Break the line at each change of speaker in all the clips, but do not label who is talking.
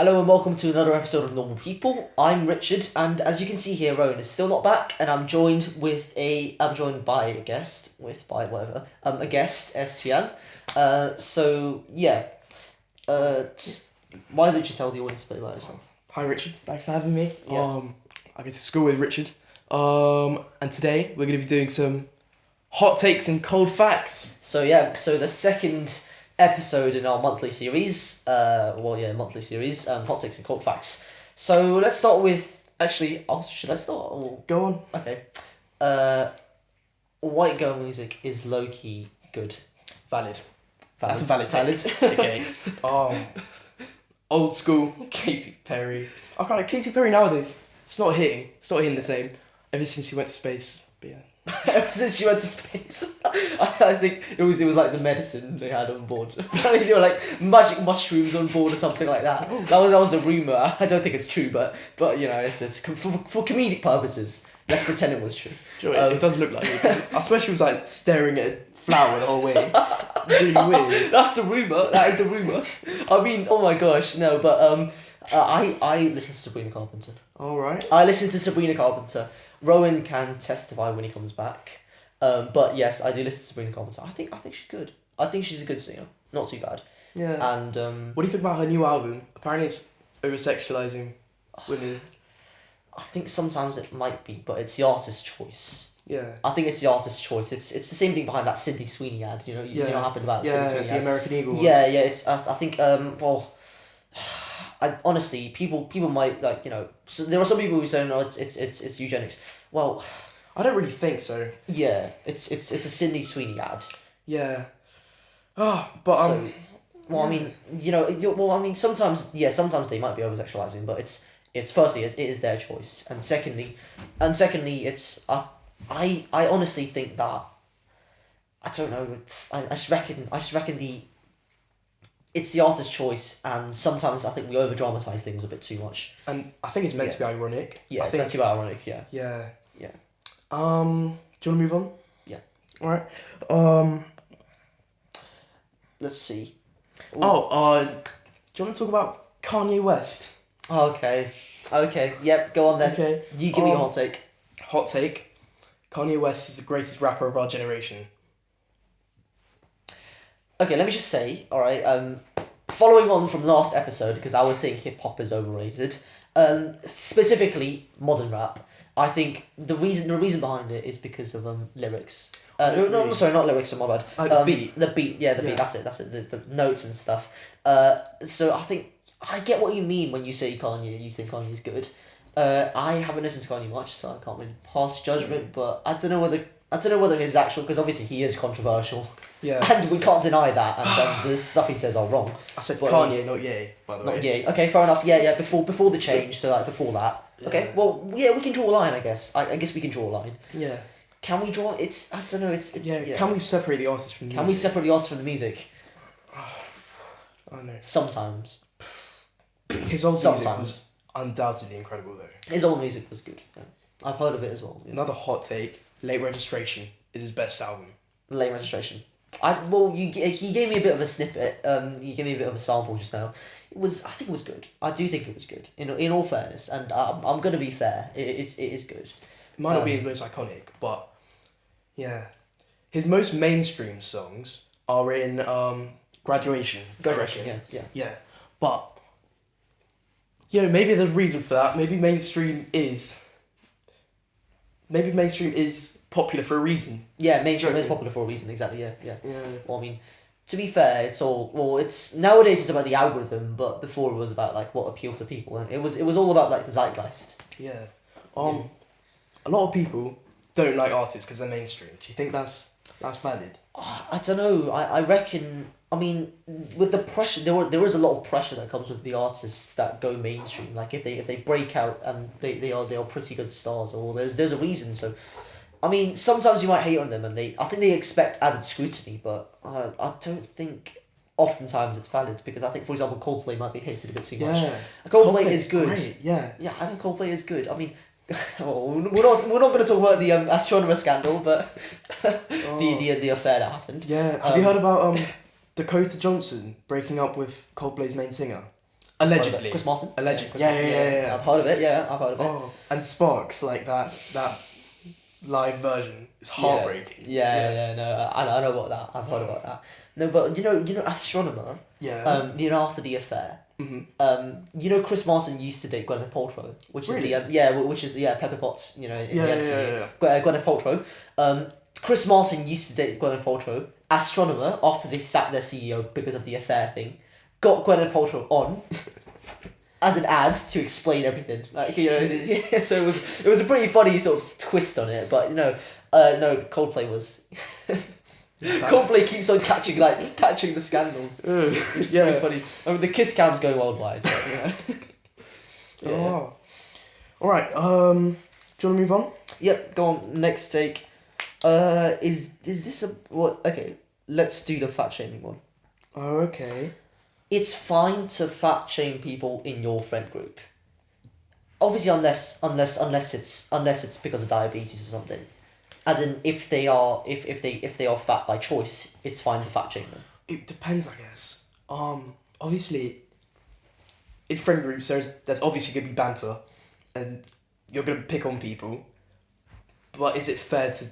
Hello and welcome to another episode of Normal People. I'm Richard, and as you can see here, Rowan is still not back, and I'm joined by a guest, a guest, estiaan. Why don't you tell the audience a bit about yourself?
Hi Richard, thanks for having me.
Yeah.
I go to school with Richard. And today we're going to be doing some hot takes and cold facts.
So the second episode in our monthly series, hot takes and cold facts. So let's start with, should I start? Or...
Go on.
Okay. White girl music is low-key good.
Valid. That's a valid take.
Okay.
Old school Katy Perry. I can't. Katy Perry nowadays, it's not hitting the same. Ever since she went to space. But yeah.
Ever since she went to space, I think it was like the medicine they had on board. I think they were like magic mushrooms on board or something like that. That was the rumor. I don't think it's true, but you know, it's for comedic purposes. Let's pretend it was true.
Sure, it does look like it. I swear she was like staring at a flower the whole way. Really weird.
That's the rumor. That is the rumor. I mean, oh my gosh, no, but I listen to Sabrina Carpenter.
All right.
I listen to Sabrina Carpenter. Rowan can testify when he comes back. But yes, I do listen to Sabrina Carpenter. I think she's good. I think she's a good singer. Not too bad.
Yeah.
And
what do you think about her new album? Apparently it's over-sexualizing women. I
think sometimes it might be, but it's the artist's choice.
Yeah.
I think it's the artist's choice. It's the same thing behind that Sydney Sweeney ad. You know what happened about Sydney Sweeney
the
ad?
American Eagle one.
Yeah. It's I think I honestly people might so there are some people who say no, it's eugenics. Well,
I don't really think so.
Yeah, it's a Sydney Sweeney ad.
Yeah.
Sometimes they might be over-sexualizing, but it's firstly it is their choice, and secondly it's I honestly think that I don't know. I just reckon it's the artist's choice, and sometimes I think we over-dramatize things a bit too much.
And I think it's meant to be ironic.
Yeah, it's meant to be ironic, yeah.
Yeah.
Yeah.
Do you want to move on?
Yeah.
Alright.
Let's see.
Do you want to talk about Kanye West?
Okay. Yep, go on then.
Okay.
You give me a hot take.
Hot take. Kanye West is the greatest rapper of our generation.
Okay, let me just say, alright, following on from last episode, because I was saying hip-hop is overrated, specifically modern rap, I think the reason behind it is because of lyrics. Not lyrics, my bad.
The beat.
The beat, the beat, that's it, the notes and stuff. So I think, I get what you mean when you say Kanye, you think Kanye's good. I haven't listened to Kanye much, so I can't really pass judgment, but I don't know whether his actual, because obviously he is controversial.
Yeah.
And we can't deny that, and the stuff he says are wrong.
I said Kanye, not Ye, by the way.
Not Ye. Okay, fair enough. Yeah. Before the change, so like before that.
Yeah.
Okay. Well, yeah, we can draw a line. I guess. I guess we can draw a line.
Yeah.
Can we draw? I don't know. It's. Yeah.
Can we separate the artist from the music?
Can we separate the artist from the music?
I know.
Sometimes.
His old music was undoubtedly incredible, though.
His old music was good. Yeah. I've heard of it as well. Yeah.
Another hot take: Late Registration is his best album.
Late Registration. He gave me a bit of a snippet. He gave me a bit of a sample just now. I think it was good. I do think it was good. In all fairness, and I'm gonna be fair. It is good.
It might not be his most iconic, but yeah, his most mainstream songs are in Graduation.
Graduation. Yeah.
But maybe there's a reason for that. Maybe mainstream is popular for a reason.
Yeah, mainstream is popular for a reason, exactly, yeah. Well, I mean, to be fair, it's nowadays it's about the algorithm, but before it was about like what appealed to people, and it was all about like the zeitgeist.
Yeah. A lot of people don't like artists because they're mainstream. Do you think that's valid?
I don't know. I reckon. I mean, with the pressure, there is a lot of pressure that comes with the artists that go mainstream. Like if they break out and they are pretty good stars, or there's a reason. So, I mean, sometimes you might hate on them, and I think they expect added scrutiny, but I don't think oftentimes it's valid, because I think, for example, Coldplay might be hated a bit too much.
Yeah.
Coldplay is good.
Great. Yeah.
Yeah, I think Coldplay is good. I mean, we're not going to talk about the astronomer scandal, but the affair that happened.
Yeah. Have you heard about Dakota Johnson breaking up with Coldplay's main singer? Allegedly.
Chris Martin.
Allegedly.
Chris
Yeah,
Martin,
yeah.
I've heard of it. Yeah, I've heard of it.
Oh, and Sparks, like that live version is heartbreaking.
Yeah. No, I know about that. I've heard about that. No, but Astronomer.
Yeah.
After the affair.
Mm-hmm.
Chris Martin used to date Gwyneth Paltrow, which is
Really?
which is Pepper Potts. In the
Yeah.
MCU. Gwyneth Paltrow. Chris Martin used to date Gwyneth Paltrow. Astronomer, after they sacked their CEO because of the affair thing, got Gwyneth Paltrow on as an ad to explain everything. Like so it was a pretty funny sort of twist on it. But no, Coldplay was. Coldplay keeps on catching the scandals. Which is very funny. I mean, the kiss cam's going worldwide. So,
Oh. All right. Do you want to move on?
Yep. Go on. Next take. Is this a what? Okay. Let's do the fat shaming one.
Oh, okay.
It's fine to fat shame people in your friend group. Obviously, unless it's because of diabetes or something. As in, if they are fat by choice, it's fine to fat shame them.
It depends, I guess. Obviously, in friend groups, there's obviously gonna be banter, and you're gonna pick on people. But is it fair to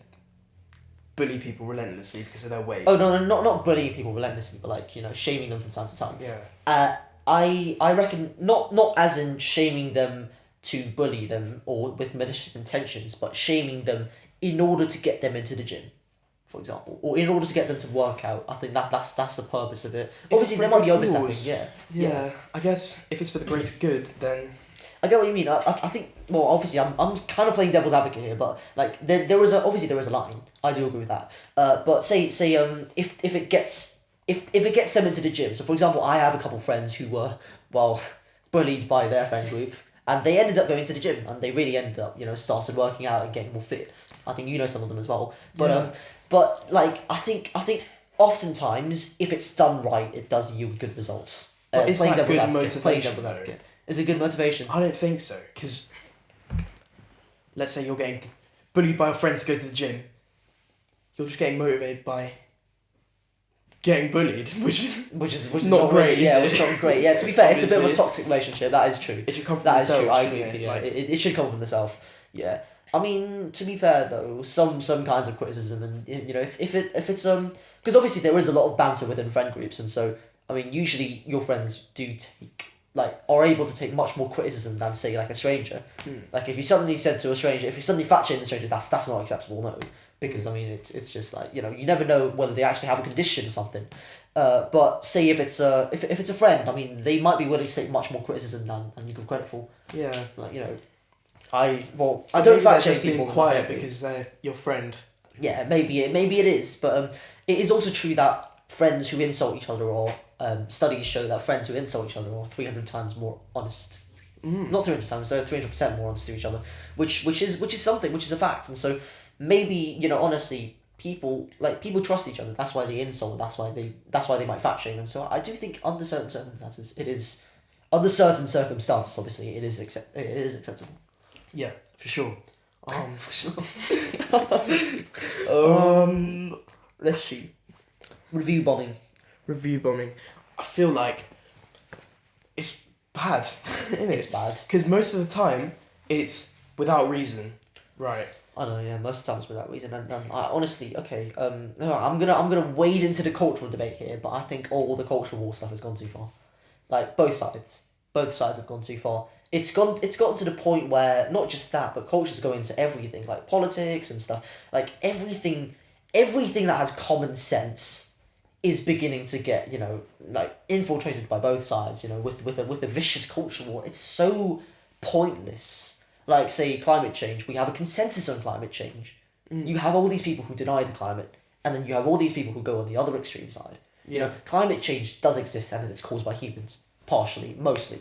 bully people relentlessly because of their weight?
Oh no, not bullying people relentlessly, but shaming them from time to time.
Yeah.
I reckon not as in shaming them to bully them or with malicious intentions, but shaming them in order to get them into the gym, for example, or in order to get them to work out. I think that's the purpose of it. Obviously, there might be overstepping.
Yeah. I guess if it's for the greater good, then.
I get what you mean. I think. Well, obviously, I'm kind of playing devil's advocate here, but there is a line. I do agree with that. But say if it gets them into the gym. So for example, I have a couple friends who were bullied by their friend group, and they ended up going to the gym, and they really ended up started working out and getting more fit. I think some of them as well. But I think oftentimes if it's done right, it does yield good results.
But is that good motivation?
Is it good motivation?
I don't think so, because let's say you're getting bullied by your friends to go to the gym. You're just getting motivated by getting bullied, which is
not great.
Yeah,
which is not great. Yeah, to be fair, it's a bit of a toxic relationship. That is true.
It should come from
that
the self.
That is true. I agree with you. Yeah, it should come from the self. Yeah. I mean, to be fair though, some kinds of criticism, and if it's because obviously there is a lot of banter within friend groups, and so I mean usually your friends do take are able to take much more criticism than say a stranger. Like if you suddenly said to a stranger, if you suddenly fat shame the stranger, that's not acceptable, no, because I mean it's just you never know whether they actually have a condition or something. But say if it's a friend, I mean they might be willing to take much more criticism than you give credit for.
Yeah.
I don't fat shame people.
Being quiet because they're your friend.
Yeah, maybe it is, but it is also true that friends who insult each other are. Studies show that friends who insult each other are 300 times more honest. Not 300 times, they're 300% more honest to each other, which is something, which is a fact. And so maybe honestly, people trust each other. That's why they insult. That's why they might fat shame. And so I do think under certain circumstances, obviously, it is acceptable.
Yeah, for sure.
For sure. Let's see. Review bombing.
I feel like it's bad, isn't it?
It's bad.
Because most of the time, it's without reason. Right.
I know, yeah, most of the time it's without reason. And I honestly, okay, no, I'm gonna wade into the cultural debate here, but I think all the cultural war stuff has gone too far. Like, both sides have gone too far. It's gotten to the point where, not just that, but cultures go into everything, like politics and stuff. Like, everything that has common sense is beginning to get, infiltrated by both sides, with a vicious cultural war. It's so pointless. Like, say, climate change, we have a consensus on climate change. You have all these people who deny the climate, and then you have all these people who go on the other extreme side.
Yeah.
Climate change does exist, and it's caused by humans. Partially, mostly.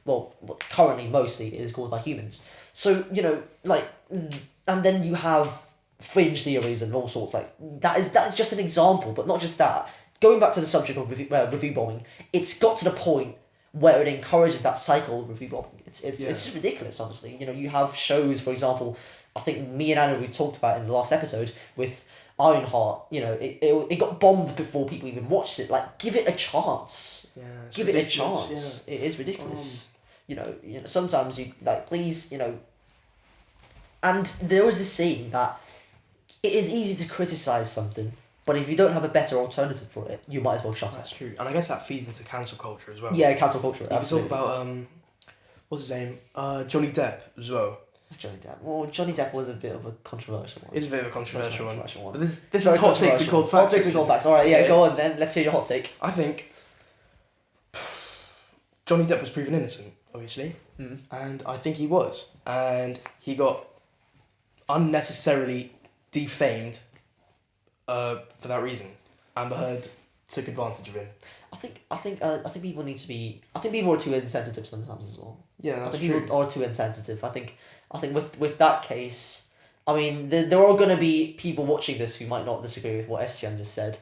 Well, currently, mostly, it is caused by humans. So, and then you have fringe theories and all sorts, that is just an example, but not just that. Going back to the subject of review bombing, it's got to the point where it encourages that cycle of review bombing. It's just ridiculous, honestly. You have shows, for example, I think me and Anna, we talked about in the last episode with Ironheart, it got bombed before people even watched it. Like, give it a chance.
Yeah, it's
Give it a
ridiculous,
chance. It is ridiculous. Sometimes you like, please, and there was this saying that it is easy to criticize something, but if you don't have a better alternative for it, you might as well shut
That's
it.
true, and I guess that feeds into cancel culture as well.
Yeah, cancel culture.
You can
Absolutely.
talk about what's his name? Johnny Depp as well.
Johnny Depp. Well, Johnny Depp was a bit of a controversial one.
It's a bit of a controversial one.
one.
But this is
Very
hot takes and cold facts.
Hot takes and cold facts. All right, yeah, go on then. Let's hear your hot take.
I think Johnny Depp was proven innocent, obviously, and I think he was, and he got unnecessarily defamed for that reason. Amber Heard took advantage of him.
I think people need to be. I think people are too insensitive sometimes as well.
Yeah, that's
I think
true.
people are too insensitive. I think with that case, I mean, there are going to be people watching this who might not disagree with what Estiaan just said.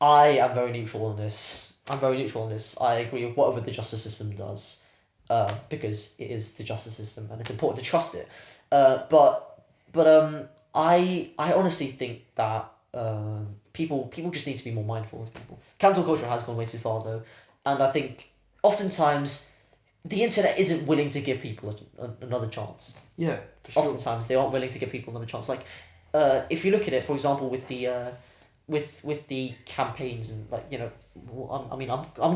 I am very neutral on this. I agree with whatever the justice system does, because it is the justice system and it's important to trust it. I honestly think that people just need to be more mindful of people. Cancel culture has gone way too far though, and I think oftentimes the internet isn't willing to give people another chance.
Yeah, for sure.
Oftentimes they aren't willing to give people another chance. Like, if you look at it, for example, with the with the campaigns and I'm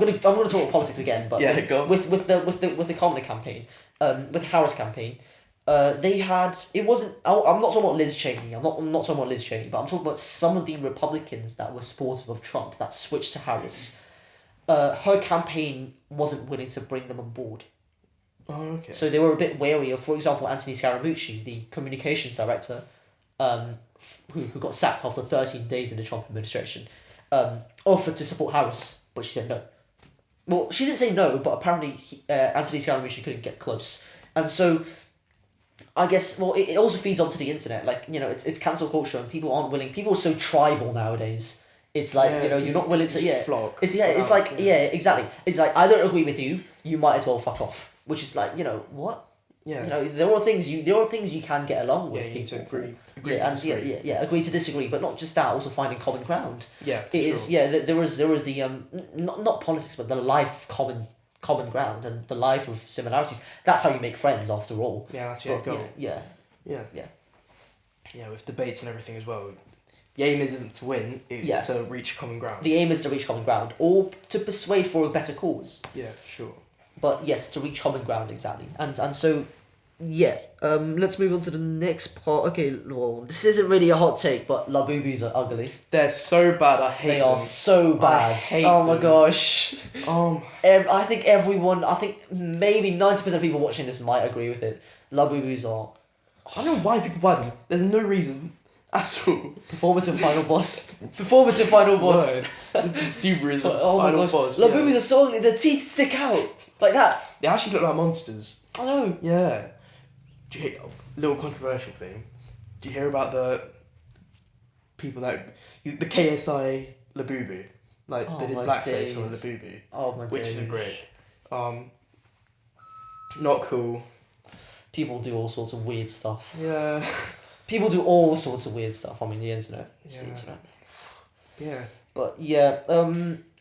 gonna talk about politics again, but
Yeah, go on.
with the Kamala campaign, with the Harris campaign, they had it wasn't. I'm not talking about Liz Cheney. I'm not talking about Liz Cheney, but I'm talking about some of the Republicans that were supportive of Trump that switched to Harris. Her campaign wasn't willing to bring them on board.
Oh, okay.
So they were a bit wary of, for example, Anthony Scaramucci, the communications director, who got sacked after 13 days in the Trump administration, offered to support Harris, but she said no. Well, she didn't say no, but apparently Anthony Scaramucci couldn't get close. And so, I guess, well, it also feeds onto the internet. Like, it's cancel culture and people aren't willing. People are so tribal nowadays. It's like, you're not willing to,
flock.
It's like, exactly. It's like, I don't agree with you, you might as well fuck off. Which is like, what?
Yeah.
There are things you can get along with.
Yeah, you need to
people.
agree to disagree.
Agree to disagree, but not just that. Also finding common ground.
Yeah,
it is.
sure.
Yeah, there was the not politics, but the life common ground and the life of similarities. That's how you make friends, after all.
Yeah, that's your goal.
Yeah.
Yeah, with debates and everything as well. The aim isn't to win; it's to reach common ground.
The aim is to reach common ground, or to persuade for a better cause.
Yeah, for sure.
But yes, to reach common ground, exactly. And so, let's move on to the next part. Okay, well, this isn't really a hot take, but Labubis are ugly.
They're so bad. I hate them.
They are so bad.
I hate
my
them.
gosh.
I
I think maybe 90% of people watching this might agree with it. Labubis are
I don't know why people buy them. There's no reason at all.
performative final boss. Performative final boss.
Word. Subaru's
Oh my
final
gosh.
boss.
Labubis are so ugly. Their teeth stick out like that.
They actually look like monsters.
I know.
Yeah. Do you hear, little controversial thing? Do you hear about the people that the KSI Labubu? Like they did blackface on Labubu.
Oh my
Which
days.
isn't great. Not cool.
People do all sorts of weird stuff.
Yeah.
People do all sorts of weird stuff. I mean, the internet. It's the
Yeah.
internet.
Yeah.
But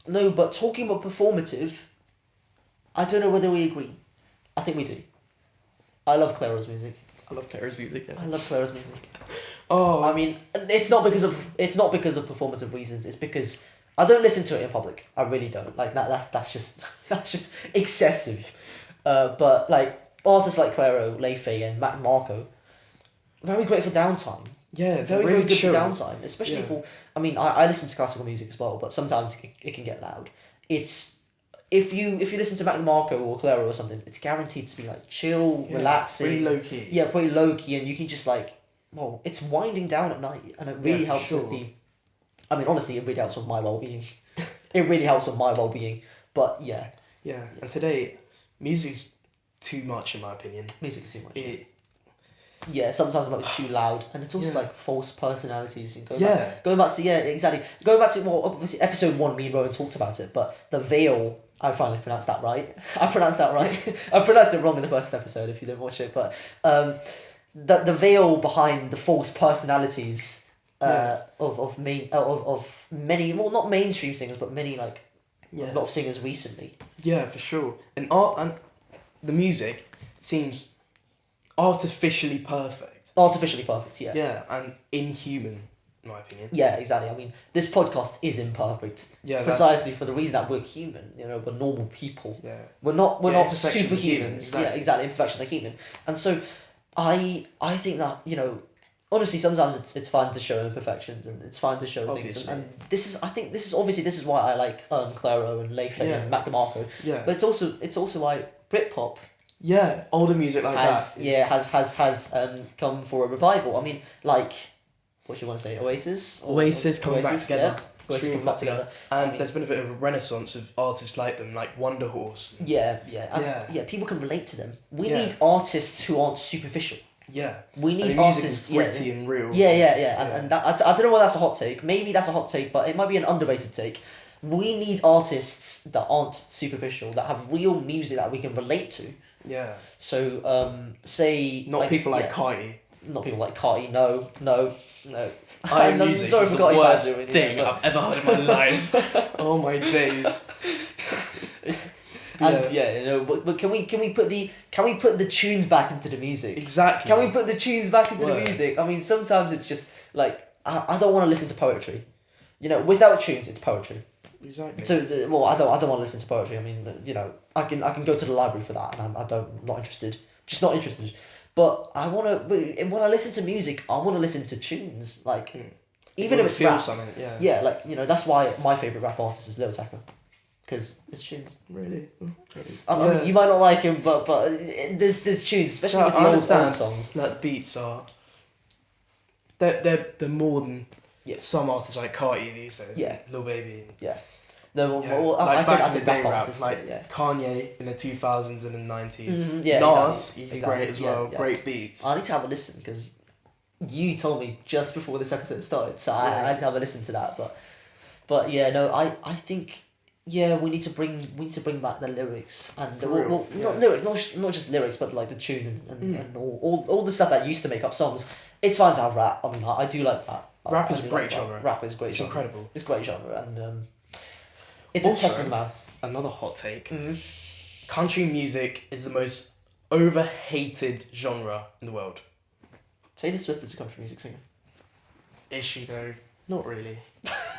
no, but talking about performative, I don't know whether we agree. I think we do. I love Claro's music.
I love Clara's music. Yeah.
I love Claro's music.
Oh.
I mean, it's not because of performative reasons. It's because I don't listen to it in public. I really don't. Like that's just excessive. But like artists like Claro, Leifei, and Mac Marco, very great for downtime.
Yeah,
Very
really
good
chill.
for downtime, especially
Yeah.
for. I mean, I listen to classical music as well, but sometimes it can get loud. It's if you listen to Mac Marco or Claro or something, it's guaranteed to be like chill,
Yeah,
relaxing.
really low key.
Yeah, pretty low key, and you can just it's winding down at night, and it really
for
helps with
sure.
the. I mean, honestly, it really helps with my well-being. It really helps with my well-being, but yeah,
Yeah, and today, music's too much in my opinion.
music is too much.
It,
Yeah, sometimes it might be too loud, and it's also
Yeah.
like false personalities. And going
Yeah.
back to obviously episode 1, me and Rowan talked about it, but the veil. I finally pronounced that right. I pronounced that right. I pronounced it wrong in the first episode if you didn't watch it, but the veil behind the false personalities of many, well, not mainstream singers, but many like a
Yeah.
lot of singers recently.
Yeah, for sure. And art and the music seems artificially perfect.
Artificially perfect, yeah.
Yeah, and inhuman, in my opinion.
Yeah, exactly. I mean, this podcast is imperfect
Yeah,
precisely for the reason that we're human. You know, we're normal people.
Yeah.
We're not
Imperfections are
superhumans.
human, exactly.
Yeah, exactly. Imperfections are human, and so I think that, you know, honestly, sometimes it's fine to show imperfections and it's fine to show
Obviously.
things. And this is, I think this is why I like Claro and Leify
Yeah.
and Mac DeMarco.
Yeah.
But it's also why Britpop
Yeah, older music like
has
that.
has come for a revival. I mean, like, what do you want to say? Oasis.
Oasis coming back together.
Yeah. Oasis
Extremely
coming back together.
And
I mean,
there's been a bit of a renaissance of artists like them, like Wonder Horse.
Yeah, yeah, and
Yeah.
yeah. People can relate to them. We
Yeah.
need artists who aren't superficial.
Yeah.
We
And
need
the music
artists.
is gritty and real.
Yeah. And that, I don't know whether that's a hot take. Maybe that's a hot take, but it might be an underrated take. We need artists that aren't superficial, that have real music that we can relate to.
Yeah.
So, say
Not people like Katy.
Not people like Carty. No.
Iron
I'm
music
sorry
is
for
the
Carty
worst
fans doing it,
thing
but-
I've ever heard in my life. Oh my days.
And you know, but can we put the tunes back into the music?
Exactly.
Can we put the tunes back into the
Word.
music? I mean, sometimes it's just like I don't want to listen to poetry. You know, without tunes, it's poetry.
Exactly.
So, I don't want to listen to poetry. I mean, you know, I can go to the library for that, and I'm not interested. Just not interested. But when I listen to music, I want to listen to tunes. Like, even if it's
feel
rap.
something, yeah.
Yeah, like, you know, that's why my favourite rap artist is Lil Tecca. Because it's tunes.
Really?
It is. I mean, you might not like him, but there's tunes, especially
No,
with
I
the old
understand.
songs.
Like the beats are. They're more than some artists like Carti these days.
Yeah.
Lil Baby.
Yeah. No,
Yeah.
well,
Like
I said
back
as
in
a
the
rap
day rap,
artist.
like
yeah.
Kanye in the 2000s and the 90s.
Mhm, yeah,
Nas,
exactly,
he's
exactly,
great as well.
yeah.
Great beats.
I need to have a listen because you told me just before this episode started, so
Yeah.
I need to have a listen to that. But yeah, no, I think we need to bring back the lyrics and
For real,
not
yeah.
lyrics, not just lyrics, but like the tune and all the stuff that used to make up songs. It's fine to have rap. I mean, I do like that.
Rap
I
is a
do
great
like rap.
genre.
Rap is a great
It's
genre.
incredible.
It's a great genre, and it's
Also-
a test of the mouth.
Another hot take.
Mm-hmm.
Country music is the most overhated genre in the world.
Taylor Swift is a country music singer.
Is she though? Not really.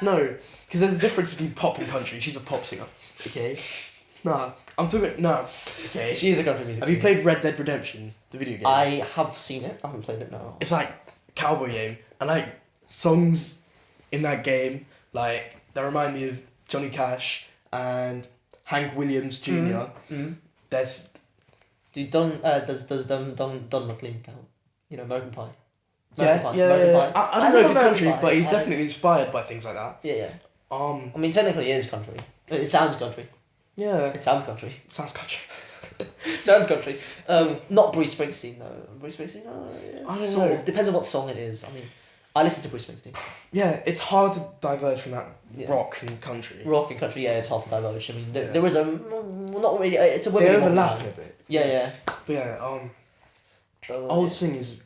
No, because there's a difference between pop and country. She's a pop singer. Okay. Nah, I'm talking. No. Okay.
She is a country music
Have
singer.
you played Red Dead Redemption, the video game?
I have seen it. I haven't played it now.
It's like a cowboy game, and like songs in that game, like that remind me of Johnny Cash and Hank Williams junior There's
Does Don McLean count? You know, American Pie.
yeah.
American Pie.
I don't know if
love
it's
American
country,
Pie.
but he's
I-
definitely inspired by things like that.
Yeah.
Um.
I mean, technically, it is country. It sounds country.
Yeah.
It sounds country.
Sounds country.
Sounds country. Not Bruce Springsteen though. Bruce Springsteen.
I don't
sort
know.
of. Depends on what song it is. I mean, I listen to Bruce Springsteen.
Yeah, it's hard to diverge from that
Yeah.
rock and country.
Rock and country. Yeah, it's hard to diverge. I mean,
Yeah.
there is a not really. It's a
They
women
overlap a bit.
Yeah.
But yeah,
Oh,
old
yeah.
singers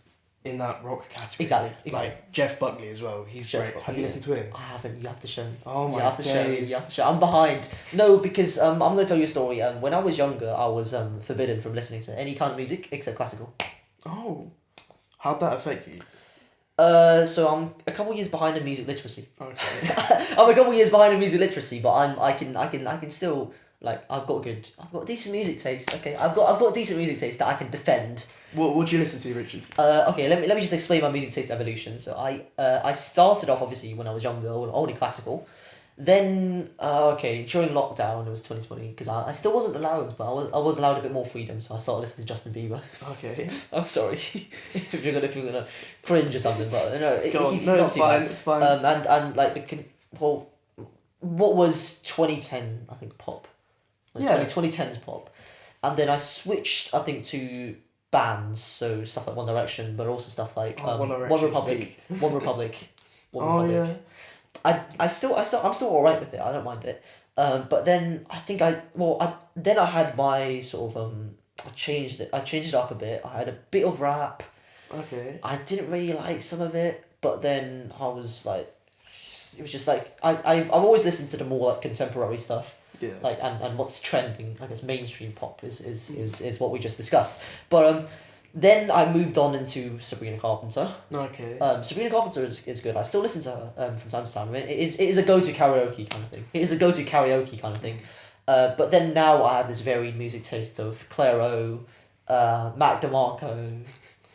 in that rock category.
Exactly.
Like Jeff Buckley as well. He's
Jeff
great.
Buckley,
Have you
yeah.
listened to him?
I haven't. You have to show me.
Oh my
You have to show me.
days.
You have to show. I'm behind. No, because I'm going to tell you a story. When I was younger, I was forbidden from listening to any kind of music except classical.
Oh, how'd that affect you?
So I'm a couple years behind in music literacy.
Okay.
I'm a couple years behind in music literacy, but I can still, like, I've got decent music taste. Okay, I've got decent music taste that I can defend.
What do you listen to, Richard?
Okay, let me just explain my music taste evolution. So I started off obviously when I was younger, only classical. Then during lockdown, it was 2020 because I still wasn't allowed, but I was allowed a bit more freedom, so I started listening to Justin Bieber.
Okay.
I'm sorry if you're gonna cringe or something, but no,
Go on.
he's
No,
not
it's
too
fine.
bad.
It's fine.
And like what was 2010? I think pop. Like
Yeah.
2010's pop, and then I switched I think to bands, so stuff like One Direction, but also stuff like
One
One
Direction's
Republic,
peak.
One Republic, One
Oh
Republic.
yeah.
I'm still alright with it. I don't mind it. But then I think I had my sort of I changed it up a bit. I had a bit of rap.
Okay.
I didn't really like some of it, but then I was like, it was just like I've always listened to the more like contemporary stuff.
Yeah.
Like and what's trending, I guess mainstream pop is what we just discussed. But then I moved on into Sabrina Carpenter.
Okay.
Sabrina Carpenter is good. I still listen to her from time to time. It is a go-to karaoke kind of thing. It is a go-to karaoke kind of thing. But then now I have this varied music taste of Clairo, Mac DeMarco,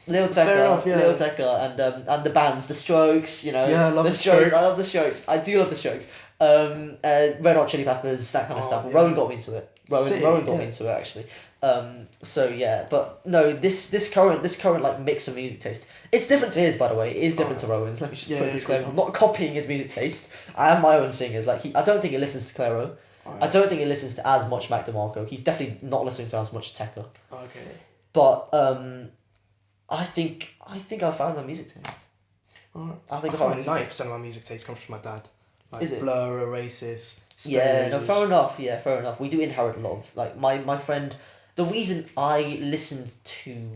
Lil Tecca, and the bands, The Strokes. You know,
Yeah, I love
the
The Strokes.
I love The Strokes. I do love The Strokes. Red Hot Chili Peppers, that kind of stuff.
Yeah.
Rowan got me into it.
Sick,
Rowan got
yeah.
me into it actually. So yeah, but no, this current like mix of music taste. It's different to his, by the way. It is different to Rowan's. Let me just put
Yeah,
this
cool.
disclaimer. I'm not copying his music taste. I have my own singers. Like I don't think he listens to Clairo. I don't think he listens to as much Mac DeMarco. He's definitely not listening to as much Tekka.
Okay.
But I think I found my music taste.
Alright.
I think I
find
found my music
90% of my music taste comes from my dad. Like
Is it?
Blur, Oasis.
Yeah, no,
Stone
fair
Roses.
enough. Yeah, fair enough. We do inherit a lot of like my friend. The reason I listened to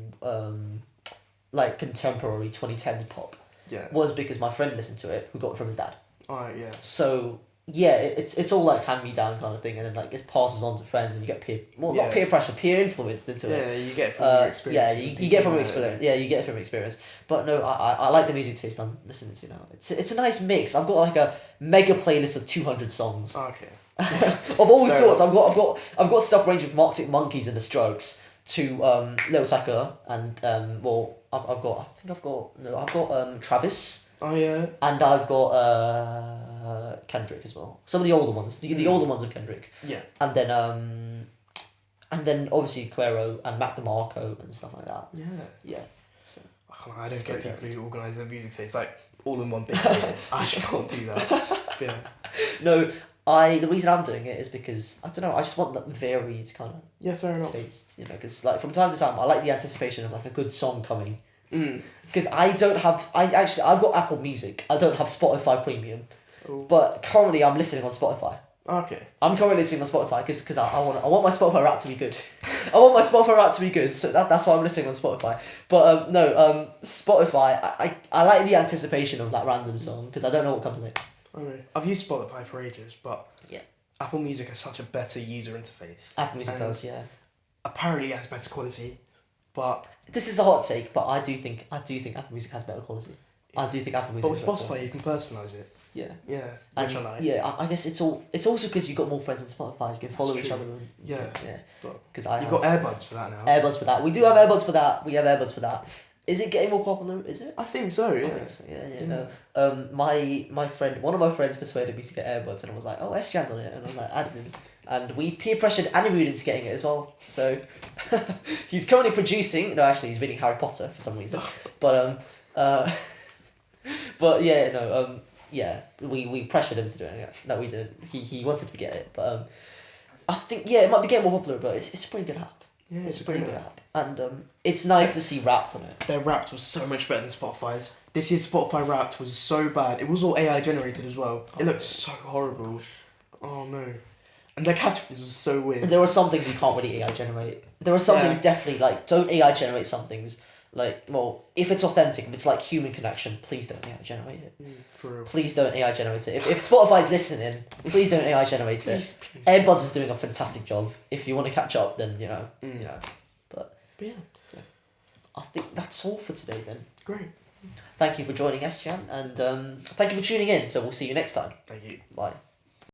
like contemporary 2010s pop
Yeah.
was because my friend listened to it, who got it from his dad.
Alright, yeah.
So yeah, it's all like hand me down kind of thing, and then like it passes on to friends, and you get not
Yeah.
peer pressure, peer influenced into it.
Yeah, you get it from your experience.
Yeah, you get from experience. Yeah, you get it from experience. But no, I like the music taste I'm listening to now. It's a nice mix. I've got like a mega playlist of 200 songs
Okay.
of all
Fair
sorts.
enough.
I've got stuff ranging from Arctic Monkeys and the Strokes to Lil Tecca and I've got Travis
Oh yeah.
and I've got Kendrick as well. Some of the older ones, the older ones of Kendrick,
Yeah.
and then obviously Clairo and Mac DeMarco and stuff like that.
Yeah.
Yeah. So.
I
It's
don't get
great.
people who organise their music taste like all in one big playlist. I actually can't do that. But yeah.
No, the reason I'm doing it is because I don't know. I just want that varied kind of
Yeah, fair enough.
taste. You know, because like from time to time, I like the anticipation of like a good song coming.
Mm.
Because I've got Apple Music. I don't have Spotify Premium,
Oh.
but currently I'm listening on Spotify.
Okay.
I'm currently listening on Spotify because I want my Spotify rap to be good. I want my Spotify rap to be good, so that's why I'm listening on Spotify. But Spotify, I like the anticipation of that random song because I don't know what comes next.
Okay. I've used Spotify for ages, but
Yeah.
Apple Music has such a better user interface.
Apple Music
And
does, yeah.
Apparently it has better quality, but
This is a hot take, but I do think Apple Music has better quality. I do think Apple Music.
with
has better
Spotify
quality.
you can personalise it.
Yeah.
Yeah,
And
which I like.
yeah, I guess it's also because you've got more friends on Spotify. You can follow each
true.
other. And,
Yeah.
Yeah.
But
Because I
you've
have
got earbuds for that now.
AirBuds for that. We do have AirBuds for that. We have AirBuds for that. Is it getting more popular? Is it?
I think so. Yeah.
I think so. Yeah.
Yeah.
No. My friend, one of my friends persuaded me to get AirBuds, and I was like, "Oh, Estiaan's on it," and I was like, "I didn't." And we peer pressured Anirudh into getting it as well. So he's currently producing. No, actually, he's reading Harry Potter for some reason. But but yeah, no. Yeah, we pressured him to do it. No, we didn't. He wanted to get it, but I think it might be getting more popular, but it's a pretty good app.
Yeah,
It's a pretty
great
good app, and it's nice to see Wrapped on it.
Their Wrapped was so much better than Spotify's. This year's Spotify Wrapped was so bad. It was all AI generated as well. It looked so horrible. Oh no. And their categories was so weird.
There are some things you can't really AI generate. There are some
Yeah.
things definitely like don't AI generate some things. Like, well, if it's authentic, if it's like human connection, please don't AI generate it.
For real.
Please don't AI generate it. If Spotify's listening, please don't AI generate it.
Please, please.
AirBuds is doing a fantastic job. If you want to catch up, then you know.
But yeah,
I think that's all for today then.
great.
Thank you for joining Estiaan, and thank you for tuning in. So we'll see you next time.
Thank you.
Bye.